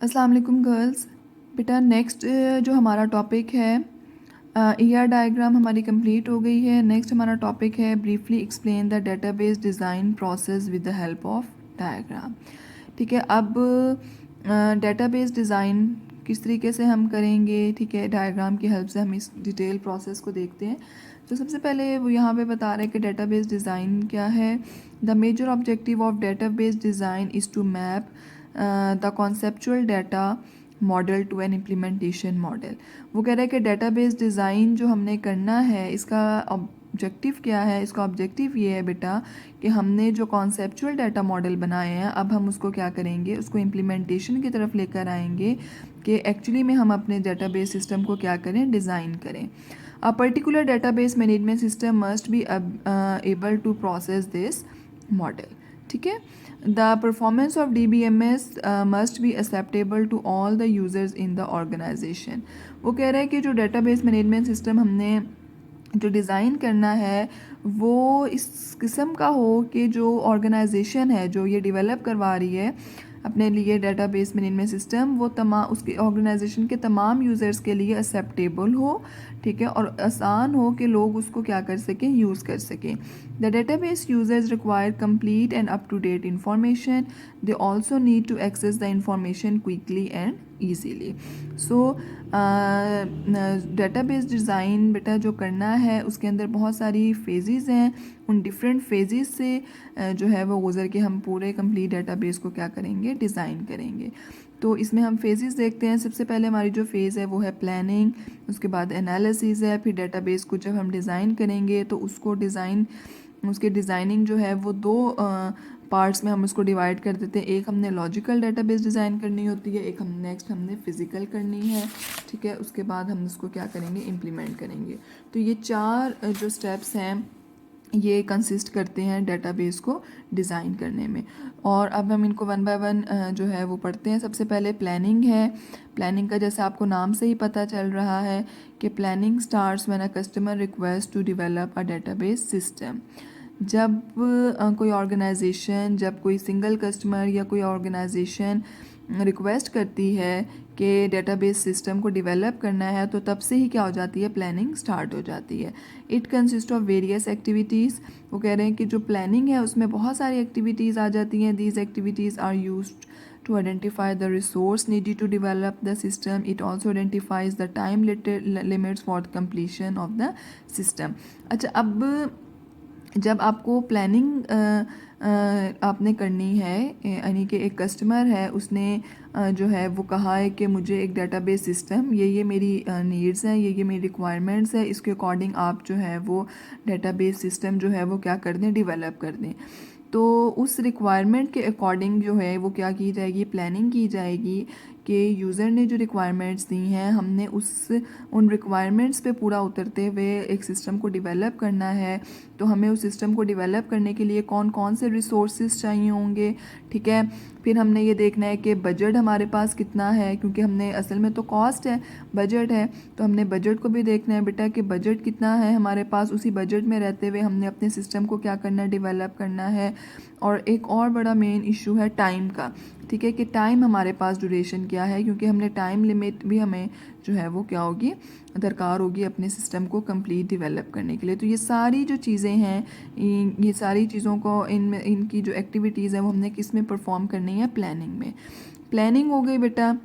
अस्सलाम वालेकुम गर्ल्स। बेटा नेक्स्ट जो हमारा टॉपिक है ईआर डायग्राम हमारी कंप्लीट हो गई है। नेक्स्ट हमारा टॉपिक है briefly explain the database design process with the help of diagram. ठीक है, अब डेटाबेस डिज़ाइन किस तरीके से हम करेंगे, ठीक है, डायग्राम की हेल्प से हम इस डिटेल प्रोसेस को देखते हैं। तो सबसे पहले वो यहाँ पे बता रहे हैं कि डेटाबेस डिज़ाइन क्या है। The major objective of database design is to map the conceptual data model to an implementation model. वो कह रहा है कि डेटाबेस डिज़ाइन जो हमने करना है इसका ऑब्जेक्टिव क्या है। इसका ऑब्जेक्टिव ये है बेटा कि हमने जो कॉन्सेप्चुअल डाटा मॉडल बनाए हैं अब हम उसको क्या करेंगे, उसको इम्प्लीमेंटेशन की तरफ लेकर आएंगे कि एक्चुअली में हम अपने डेटाबेस सिस्टम को क्या करें, डिज़ाइन करें। A particular database management system must be able to process this model. ठीक है, the performance of DBMS must be acceptable to all the users in the organization. वो कह रहे हैं कि जो डेटाबेस मैनेजमेंट सिस्टम हमने जो डिज़ाइन करना है वो इस किस्म का हो कि जो ऑर्गेनाइजेशन है जो ये डेवलप करवा रही है अपने लिए डेटाबेस मैनेजमेंट सिस्टम, वो तमाम उसके ऑर्गेनाइजेशन के तमाम यूज़र्स के लिए एक्सेप्टेबल हो, ठीक है, और आसान हो कि लोग उसको क्या कर सकें, यूज़ कर सकें। The database users require complete and up to date information. They also need to access the information quickly and easily. So database design बेटा जो करना है उसके अंदर बहुत सारी फेजेस हैं। उन डिफरेंट फेजेस से जो है वो गुजर के हम पूरे कंप्लीट डेटाबेस को क्या करेंगे, डिज़ाइन करेंगे। तो इसमें हम फेजेस देखते हैं। सबसे पहले हमारी जो फेज़ है वो है प्लानिंग, उसके बाद एनालिसिस है, फिर डेटाबेस को जब हम डिज़ाइन करेंगे तो उसको उसके डिज़ाइनिंग जो है वो दो पार्ट्स में हम उसको डिवाइड कर देते हैं। एक हमने लॉजिकल डेटाबेस डिज़ाइन करनी होती है, एक हम नेक्स्ट हमने फ़िज़िकल करनी है, ठीक है। उसके बाद हम उसको क्या करेंगे, इम्प्लीमेंट करेंगे। तो ये चार जो स्टेप्स हैं ये कंसिस्ट करते हैं डेटाबेस को डिज़ाइन करने में। और अब हम इनको वन बाय वन जो है वो पढ़ते हैं। सबसे पहले प्लानिंग है। प्लानिंग का जैसे आपको नाम से ही पता चल रहा है कि planning starts when a customer request to develop a database system. जब कोई ऑर्गेनाइजेशन, जब कोई सिंगल कस्टमर या कोई ऑर्गेनाइजेशन रिक्वेस्ट करती है कि डेटाबेस सिस्टम को डेवलप करना है तो तब से ही क्या हो जाती है, प्लानिंग स्टार्ट हो जाती है। It consist of various activities. वो कह रहे हैं कि जो प्लानिंग है उसमें बहुत सारी एक्टिविटीज़ आ जाती हैं। These activities are used to identify the resource needed to develop the system. It also identifies the time limits for the completion of the system. अच्छा, अब जब आपको प्लानिंग आपने करनी है, यानी कि एक कस्टमर है उसने जो है वो कहा है कि मुझे एक डेटाबेस सिस्टम, ये मेरी नीड्स हैं, ये मेरी रिक्वायरमेंट्स है, इसके अकॉर्डिंग आप जो है वो डेटाबेस सिस्टम जो है वो क्या कर दें, डेवलप कर दें। तो उस रिक्वायरमेंट के अकॉर्डिंग जो है वो क्या की जाएगी, प्लानिंग की जाएगी कि यूज़र ने जो रिक्वायरमेंट्स दी हैं हमने उन रिक्वायरमेंट्स पे पूरा उतरते हुए एक सिस्टम को डेवलप करना है। तो हमें उस सिस्टम को डेवलप करने के लिए कौन कौन से रिसोर्सेज चाहिए होंगे, ठीक है। फिर हमने ये देखना है कि बजट हमारे पास कितना है, क्योंकि हमने असल में तो कॉस्ट है, बजट है, तो हमने बजट को भी देखना है बेटा कि बजट कितना है हमारे पास। उसी बजट में रहते हुए हमने अपने सिस्टम को क्या करना है, डेवलप करना है। और एक और बड़ा मेन इशू है टाइम का, ठीक है, कि टाइम हमारे पास ड्यूरेशन क्या है, क्योंकि हमने टाइम लिमिट भी हमें जो है वो क्या होगी, दरकार होगी अपने सिस्टम को कंप्लीट डेवलप करने के लिए। तो ये सारी जो चीज़ें हैं, ये सारी चीज़ों को इनकी जो एक्टिविटीज़ हैं वो हमने किस में परफॉर्म करनी है, प्लानिंग में। प्लानिंग हो गई बेटा,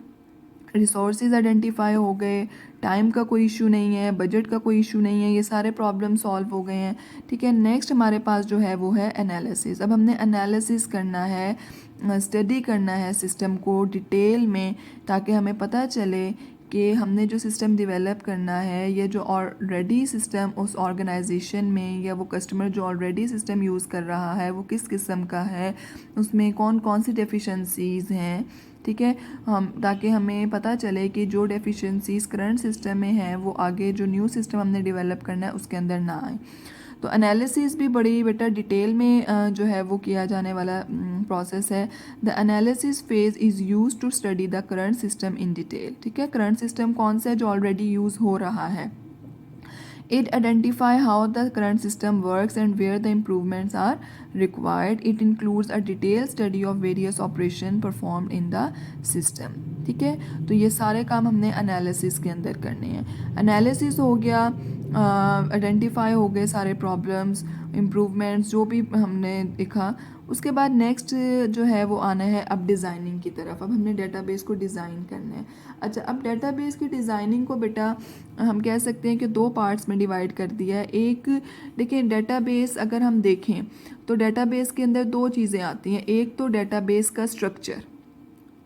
रिसोर्सेज आइडेंटिफाई हो गए, टाइम का कोई इशू नहीं है, बजट का कोई इशू नहीं है, ये सारे प्रॉब्लम सॉल्व हो गए हैं, ठीक है। नेक्स्ट हमारे पास जो है वो है एनालिसिस। अब हमने एनालिसिस करना है, स्टडी करना है सिस्टम को डिटेल में, ताकि हमें पता चले कि हमने जो सिस्टम डेवलप करना है, ये जो ऑलरेडी सिस्टम उस ऑर्गेनाइजेशन में या वो कस्टमर जो ऑलरेडी सिस्टम यूज़ कर रहा है वो किस किस्म का है, उसमें कौन कौन सी डेफिशिएंसीज़ हैं, ठीक है। हम ताकि हमें पता चले कि जो डेफिशिएंसीज करंट सिस्टम में है वो आगे जो न्यू सिस्टम हमने डेवलप करना है उसके अंदर ना आए। तो एनालिसिस भी बड़ी बेटा डिटेल में जो है वो किया जाने वाला प्रोसेस है। The analysis phase is use to study the current system in detail, ठीक है। करंट सिस्टम कौन सा है जो ऑलरेडी यूज़ हो रहा है। It identify how the current system works and where the improvements are required. It includes a detailed study of various operation performed in the system. ठीक है, तो ये सारे काम हमने एनालिसिस के अंदर करने हैं. एनालिसिस हो गया, आइडेंटिफाई हो गए सारे प्रॉब्लम्स, इम्प्रूवमेंट्स जो भी हमने देखा. उसके बाद नेक्स्ट जो है वो आना है अब डिज़ाइनिंग की तरफ. अब हमने डेटाबेस को डिज़ाइन करना है. अच्छा, अब डेटाबेस की डिज़ाइनिंग को बेटा हम कह सकते हैं कि दो पार्ट्स में डिवाइड कर दिया है. एक देखिए, डेटाबेस अगर हम देखें तो डेटाबेस के अंदर दो चीज़ें आती हैं. एक तो डेटाबेस का स्ट्रक्चर,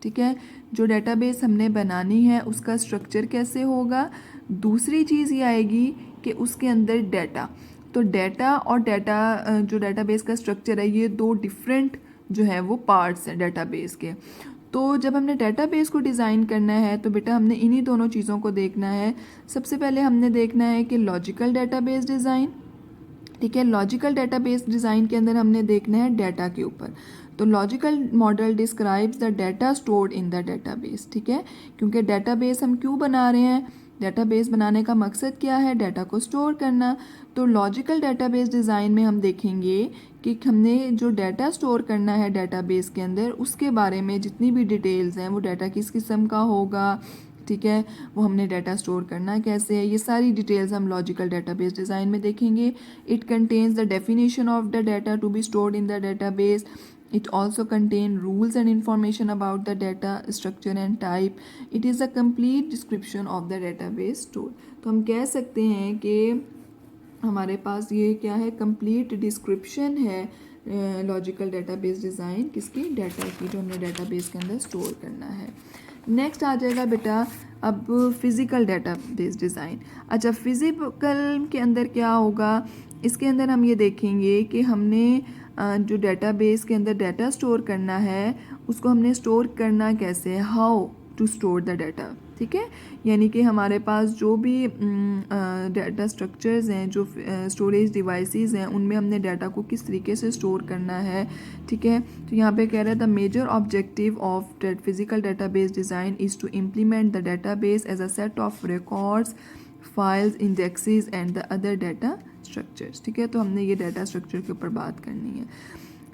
ठीक है, जो डेटाबेस हमने बनानी है उसका स्ट्रक्चर कैसे होगा. दूसरी चीज़ ये आएगी कि उसके अंदर डाटा. तो डाटा और डाटा जो डेटाबेस का स्ट्रक्चर है, ये दो डिफरेंट जो है वो पार्ट्स हैं डेटाबेस के. तो जब हमने डेटाबेस को डिज़ाइन करना है तो बेटा हमने इन्हीं दोनों चीज़ों को देखना है. सबसे पहले हमने देखना है कि लॉजिकल डेटाबेस डिज़ाइन, ठीक है. लॉजिकल डेटाबेस डिज़ाइन के अंदर हमने देखना है डाटा के ऊपर. तो logical model describes the data stored in the database, ठीक है, क्योंकि डेटाबेस हम क्यों बना रहे हैं, डेटाबेस बनाने का मकसद क्या है, डाटा को स्टोर करना. तो लॉजिकल डेटाबेस डिज़ाइन में हम देखेंगे कि हमने जो डाटा स्टोर करना है डेटाबेस के अंदर, उसके बारे में जितनी भी डिटेल्स हैं, वो डाटा किस किस्म का होगा, ठीक है, वो हमने डाटा स्टोर करना कैसे है, ये सारी डिटेल्स हम लॉजिकल डेटाबेस डिज़ाइन में देखेंगे. It contains the definition of the data to be stored in the database. It also contain rules and information about the data structure and type. It is a complete description of the database stored. तो हम कह सकते हैं कि हमारे पास ये क्या है, कंप्लीट डिस्क्रिप्शन है लॉजिकल डेटाबेस डिज़ाइन किसकी, डाटा की, जो हमने डेटाबेस के अंदर स्टोर करना है. नेक्स्ट आ जाएगा बेटा अब फिज़िकल डेटाबेस डिज़ाइन. अच्छा, फिज़िकल के अंदर क्या होगा, इसके अंदर हम ये देखेंगे कि हमने जो डेटाबेस के अंदर डाटा स्टोर करना है उसको हमने स्टोर करना कैसे है, how to store the data, ठीक है. यानी कि हमारे पास जो भी डाटा स्ट्रक्चर्स हैं, जो स्टोरेज डिवाइसेस हैं, उनमें हमने डाटा को किस तरीके से स्टोर करना है, ठीक है. तो यहाँ पे कह रहा है the major objective of physical database design is to implement the database as a set of records, files, indexes and the other data structures, ठीक है. तो हमने ये डाटा स्ट्रक्चर के ऊपर बात करनी है.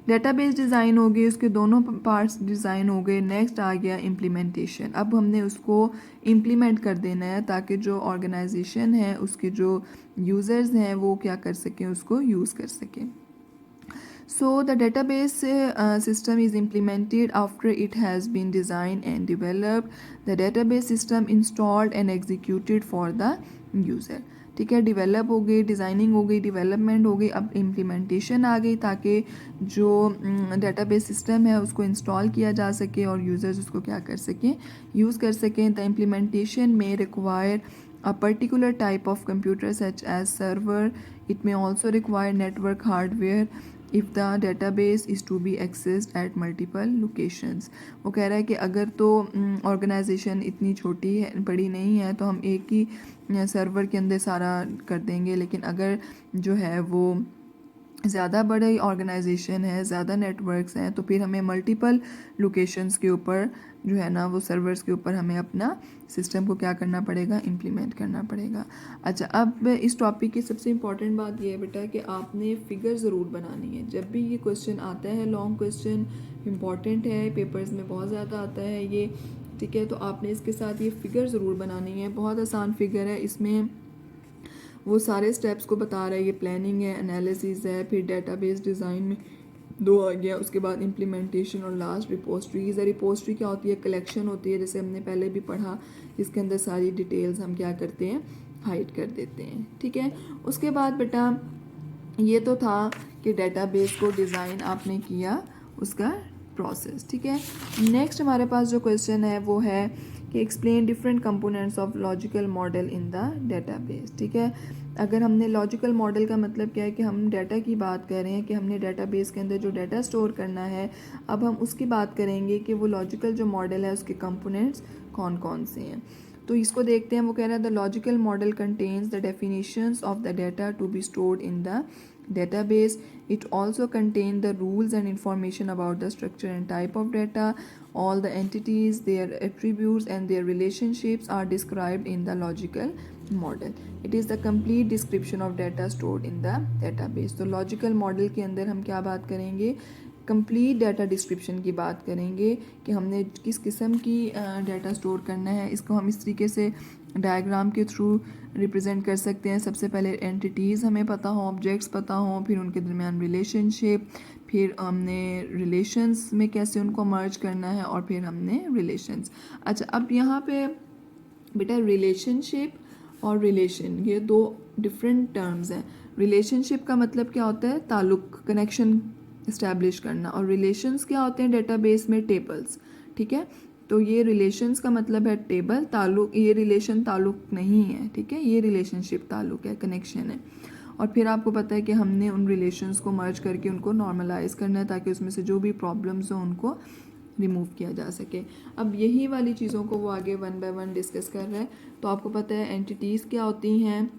डेटाबेस डिज़ाइन हो गई, उसके दोनों पार्ट्स डिज़ाइन हो गए. नेक्स्ट आ गया इम्प्लीमेंटेशन. अब हमने उसको इम्प्लीमेंट कर देना है ताकि जो ऑर्गेनाइजेशन है, उसके जो यूज़र्स हैं, वो क्या कर सकें, उसको यूज़ कर सकें. So the database system is implemented after it has been designed and developed. The database system installed and executed for the user. ठीक है, डेवलप हो गई, डिज़ाइनिंग हो गई, डेवलपमेंट हो गई, अब इम्प्लीमेंटेशन आ गई ताकि जो डेटाबेस सिस्टम है उसको इंस्टॉल किया जा सके और यूज़र्स उसको क्या कर सकें, यूज़ कर सकें. द इम्प्लीमेंटेशन में require a particular type of computer such as server. It may also require network hardware if the database is to be accessed at multiple locations. वो कह रहा है कि अगर तो ऑर्गेनाइजेशन इतनी छोटी है, बड़ी नहीं है, तो हम एक ही सर्वर के अंदर सारा कर देंगे. लेकिन अगर जो है वो ज़्यादा बड़ी ऑर्गेनाइजेशन है, ज़्यादा नेटवर्क्स हैं, तो फिर हमें मल्टीपल लोकेशंस के ऊपर जो है ना, वो सर्वर्स के ऊपर हमें अपना सिस्टम को क्या करना पड़ेगा, इम्प्लीमेंट करना पड़ेगा. अच्छा, अब इस टॉपिक की सबसे इम्पॉर्टेंट बात ये है बेटा कि आपने फ़िगर ज़रूर बनानी है. जब भी ये क्वेश्चन आता है, लॉन्ग क्वेश्चन इम्पॉर्टेंट है, पेपर्स में बहुत ज़्यादा आता है ये, ठीक है. तो आपने इसके साथ ये फ़िगर ज़रूर बनानी है. बहुत आसान फ़िगर है, इसमें वो सारे स्टेप्स को बता रहा है. ये प्लानिंग है, एनालिसिस है, फिर डेटाबेस डिज़ाइन में दो आ गया, उसके बाद इम्प्लीमेंटेशन और लास्ट रिपोस्ट्रीज है. रिपोस्ट्री क्या होती है, कलेक्शन होती है, जैसे हमने पहले भी पढ़ा, जिसके अंदर सारी डिटेल्स हम क्या करते हैं, हाइड कर देते हैं, ठीक है. उसके बाद बेटा ये तो था कि डेटाबेस को डिज़ाइन आपने किया, उसका प्रोसेस, ठीक है. नेक्स्ट हमारे पास जो क्वेश्चन है वो है कि explain different components of logical model in the database, ठीक है. अगर हमने लॉजिकल मॉडल का मतलब क्या है कि हम डाटा की बात कर रहे हैं कि हमने डेटाबेस के अंदर जो डाटा स्टोर करना है, अब हम उसकी बात करेंगे कि वो लॉजिकल जो मॉडल है उसके कंपोनेंट्स कौन कौन से हैं. तो इसको देखते हैं. वो कह रहा है the logical model contains the definitions of the data to be stored in the database. It also contains the rules and information about the structure and type of data. All the entities, their attributes and their relationships are described in the logical model, it is the complete description of data stored in the database. तो logical model के अंदर हम क्या बात करेंगे, complete data description की बात करेंगे कि हमने किस किस्म की डाटा स्टोर करना है। इसको हम इस तरीके से डायग्राम के थ्रू रिप्रेजेंट कर सकते हैं। सबसे पहले एंटिटीज़ हमें पता हो, ऑब्जेक्ट्स पता हो, फिर उनके दरमियान रिलेशनशिप, फिर हमने रिलेशंस में कैसे उनको मर्ज करना है, और फिर हमने रिलेशंस। अच्छा, अब यहाँ पे बेटा रिलेशनशिप और रिलेशन ये दो डिफरेंट टर्म्स हैं। रिलेशनशिप का मतलब क्या होता है, ताल्लुक, कनेक्शन इस्टेब्लिश करना, और रिलेशंस क्या होते हैं डेटाबेस में, टेबल्स। ठीक है, तो ये रिलेशंस का मतलब है टेबल, ताल्लुक, ये रिलेशन ताल्लुक नहीं है। ठीक है, ये रिलेशनशिप ताल्लुक है, कनेक्शन है। और फिर आपको पता है कि हमने उन रिलेशंस को मर्ज करके उनको नॉर्मलाइज करना है ताकि उसमें से जो भी प्रॉब्लम्स हो उनको रिमूव किया जा सके। अब यही वाली चीज़ों को वो आगे वन बाय वन डिस्कस कर रहे हैं। तो आपको पता है एंटिटीज़ क्या होती हैं।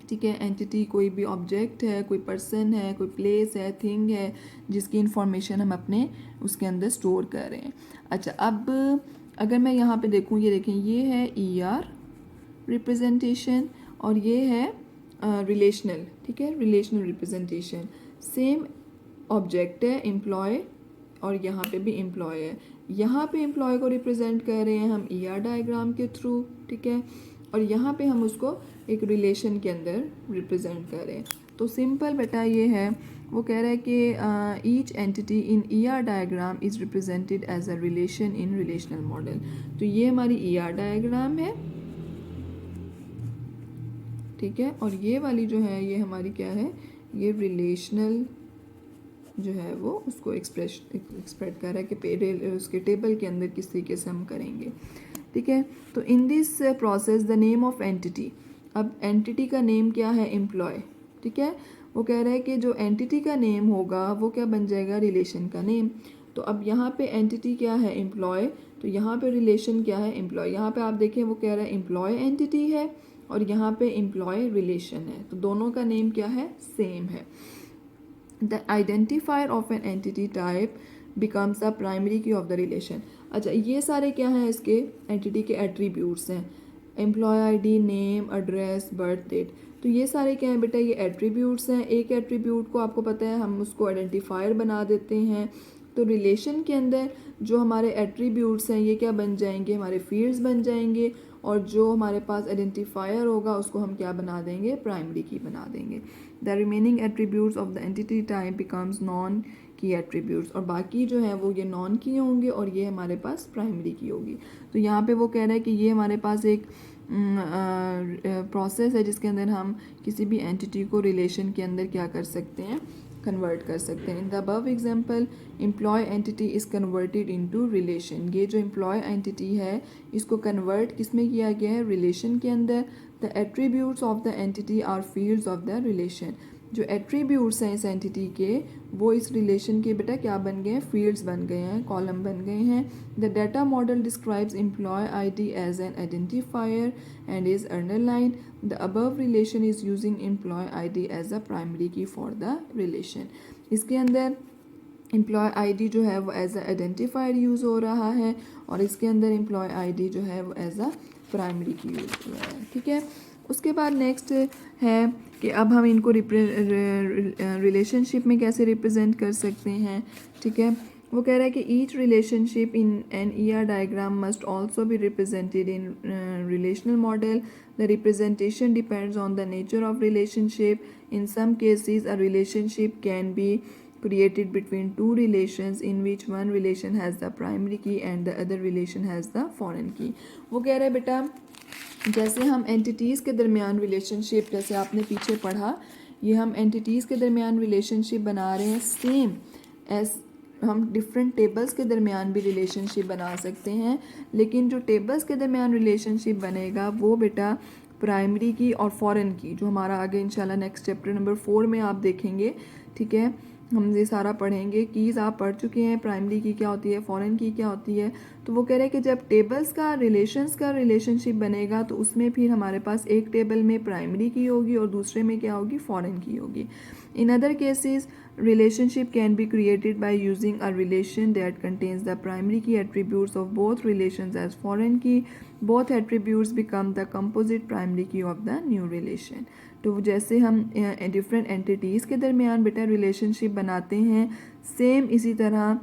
ठीक है, एंटिटी कोई भी ऑब्जेक्ट है, कोई पर्सन है, कोई प्लेस है, थिंग है, जिसकी इंफॉर्मेशन हम अपने उसके अंदर स्टोर कर रहे हैं। अच्छा, अब अगर मैं यहाँ पे देखूँ, ये देखें, ये है ER रिप्रेजेंटेशन और ये है रिलेशनल। ठीक है, रिलेशनल रिप्रेजेंटेशन। सेम ऑब्जेक्ट है एम्प्लॉय, और यहाँ पे भी एम्प्लॉय है। यहाँ पे एम्प्लॉय को रिप्रेजेंट कर रहे हैं हम ER डायग्राम के थ्रू। ठीक है, और यहाँ पे हम उसको एक रिलेशन के अंदर रिप्रेजेंट कर रहे हैं। तो सिंपल बेटा ये है, वो कह रहा है कि each entity in ER diagram is represented as a relation in relational model. तो ये हमारी ER डायग्राम है। ठीक है, और ये वाली जो है ये हमारी क्या है, ये रिलेशनल जो है वो उसको एक्सप्रेस कर रहा है कि उसके टेबल के अंदर किस तरीके से हम करेंगे। ठीक है, तो in this process the name of entity, अब एंटिटी का नेम क्या है, एम्प्लॉय। ठीक है, वो कह रहा है कि जो एंटिटी का नेम होगा वो क्या बन जाएगा, रिलेशन का नेम। तो अब यहाँ पे एंटिटी क्या है, एम्प्लॉय, तो यहाँ पे रिलेशन क्या है, एम्प्लॉय। यहाँ पे आप देखें वो कह रहा है एम्प्लॉय एंटिटी है और यहाँ पे एम्प्लॉय रिलेशन है, तो दोनों का नेम क्या है, सेम है। The identifier of an entity type becomes a primary key of the relation। अच्छा, ये सारे क्या हैं, इसके एंटिटी के एट्रीब्यूट्स हैं, employee ID, name, address, birth date. तो ये सारे क्या हैं बेटा, ये एट्रीब्यूट्स हैं। एक एट्रीब्यूट को आपको पता है हम उसको आइडेंटिफायर बना देते हैं। तो रिलेशन के अंदर जो हमारे एट्रीब्यूट्स हैं ये क्या बन जाएंगे, हमारे फील्ड्स बन जाएंगे, और जो हमारे पास आइडेंटिफायर होगा उसको हम क्या बना देंगे, प्राइमरी की बना देंगे। The remaining attributes of the entity type becomes non की एट्रीब्यूट्स, और बाकी जो है वो ये नॉन की होंगे और ये हमारे पास प्राइमरी की होगी। तो यहाँ पे वो कह रहा है कि ये हमारे पास एक प्रोसेस है जिसके अंदर हम किसी भी एंटिटी को रिलेशन के अंदर क्या कर सकते हैं, कन्वर्ट कर सकते हैं। In the above example employee entity is converted into relation. ये जो एम्प्लॉय एंटिटी है इसको कन्वर्ट किस में किया गया है, रिलेशन के अंदर। The attributes of the entity are fields of the relation. जो एट्रीब्यूट्स हैं इस एंटिटी के वो इस रिलेशन के बेटा क्या बन गए हैं, फील्ड्स बन गए हैं, कॉलम बन गए हैं। The data model describes employee ID as an identifier and is underline. The above relation is using employee ID as a primary key for the relation. इसके अंदर एम्प्लॉय ID जो है वो एज अ आइडेंटिफायर यूज़ हो रहा है और इसके अंदर एम्प्लॉय ID जो है वो एज अ प्राइमरी की यूज़ हो रहा है। ठीक है, उसके बाद नेक्स्ट है कि अब हम इनको रिलेशनशिप में कैसे रिप्रेजेंट कर सकते हैं। ठीक है, वो कह रहा है कि each relationship in an ER diagram must also be represented in relational model. The representation depends on the nature of relationship. In some cases a relationship can be created between two relations in which one relation has the primary key and the other relation has the foreign key। वो कह रहा है बेटा जैसे हम entities के दरमियान relationship, जैसे आपने पीछे पढ़ा, ये हम एंटिटीज़ के दरमियान रिलेशनशिप बना रहे हैं, सेम एज हम डिफरेंट टेबल्स के दरमियान भी रिलेशनशिप बना सकते हैं। लेकिन जो टेबल्स के दरमियान रिलेशनशिप बनेगा वो बेटा प्राइमरी की और फॉरेन की, जो हमारा आगे इंशाल्लाह नेक्स्ट चैप्टर नंबर 4 में आप देखेंगे। ठीक है, हम ये सारा पढ़ेंगे। कीज़ आप पढ़ चुके हैं, प्राइमरी की क्या होती है, फॉरेन की क्या होती है। तो वो कह रहे हैं कि जब टेबल्स का रिलेशंस का रिलेशनशिप बनेगा तो उसमें फिर हमारे पास एक टेबल में प्राइमरी की होगी और दूसरे में क्या होगी, फॉरेन की होगी। In other cases relationship can be created by using a relation that contains the primary key attributes of both relations as foreign key. Both attributes become the composite primary key of the new relation. तो जैसे हम different entities के दरमियान बेटा relationship बनाते हैं, same इसी तरह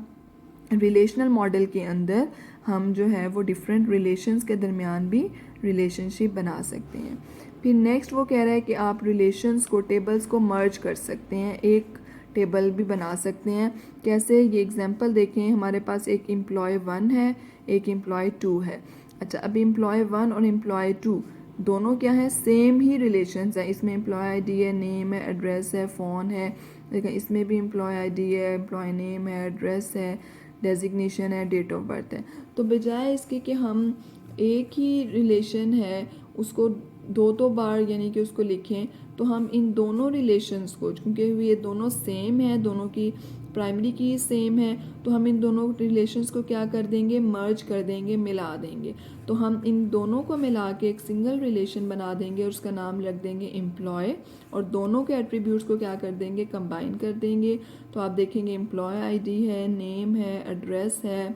रिलेशनल मॉडल के अंदर हम जो है वो डिफरेंट रिलेशंस के दरमियान भी रिलेशनशिप बना सकते हैं। फिर नेक्स्ट वो कह रहा है कि आप रिलेशंस को, टेबल्स को मर्ज कर सकते हैं, एक टेबल भी बना सकते हैं। कैसे, ये एग्जांपल देखें, हमारे पास एक एम्प्लॉय 1 है, एक एम्प्लॉय 2 है। अच्छा, अब एम्प्लॉय 1 और एम्प्लॉय 2 दोनों क्या है, सेम ही रिलेशंस हैं। इसमें एम्प्लॉय आईडी है, नेम है, एड्रेस है, फ़ोन है। देखिए इसमें भी एम्प्लॉय आईडी है, एम्प्लॉय नेम है, एड्रेस है, डेजिग्नेशन है, डेट ऑफ बर्थ है। तो बजाय इसके कि हम एक ही रिलेशन है उसको दो बार यानी कि उसको लिखें, तो हम इन दोनों रिलेशंस को, क्योंकि ये दोनों सेम है, दोनों की प्राइमरी की सेम है, तो हम इन दोनों रिलेशंस को क्या कर देंगे, मर्ज कर देंगे, मिला देंगे। तो हम इन दोनों को मिला के एक सिंगल रिलेशन बना देंगे और उसका नाम रख देंगे एम्प्लॉय, और दोनों के एट्रीब्यूट्स को क्या कर देंगे, कंबाइन कर देंगे। तो आप देखेंगे एम्प्लॉय आईडी है, नेम है, एड्रेस है,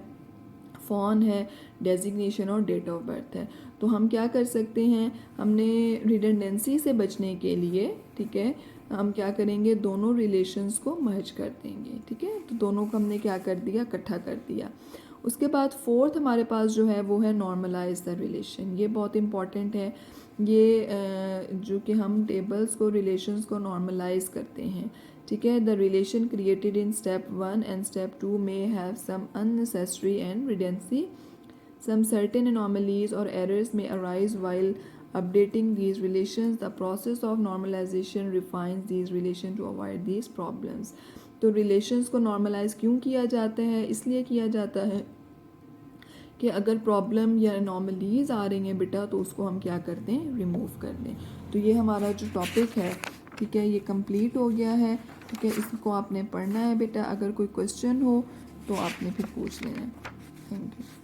फ़ोन है, डेजिग्नेशन और डेट ऑफ बर्थ है। तो हम क्या कर सकते हैं, हमने रिडंडेंसी से बचने के लिए, ठीक है, हम क्या करेंगे, दोनों रिलेशंस को मर्ज कर देंगे। ठीक है, तो दोनों को हमने क्या कर दिया, इकट्ठा कर दिया। उसके बाद फोर्थ हमारे पास जो है वो है नॉर्मलाइज द रिलेशन। ये बहुत इंपॉर्टेंट है, ये जो कि हम टेबल्स को, रिलेशंस को नॉर्मलाइज करते हैं। ठीक है, the relation created in step 1 and step 2 may have some unnecessary and redundancy. Some certain anomalies or errors may arise while updating these relations. The process of normalization refines these relations to avoid these problems. तो relations को normalize क्यों किया जाता है, इसलिए किया जाता है कि अगर प्रॉब्लम या anomalies आ रही हैं बेटा तो उसको हम क्या कर दें, रिमूव कर दें। तो ये हमारा जो टॉपिक है, ठीक है, ये कंप्लीट हो गया है। ठीक है, इसको आपने पढ़ना है बेटा, अगर कोई क्वेश्चन हो तो आपने फिर पूछ लेना है। Thank you.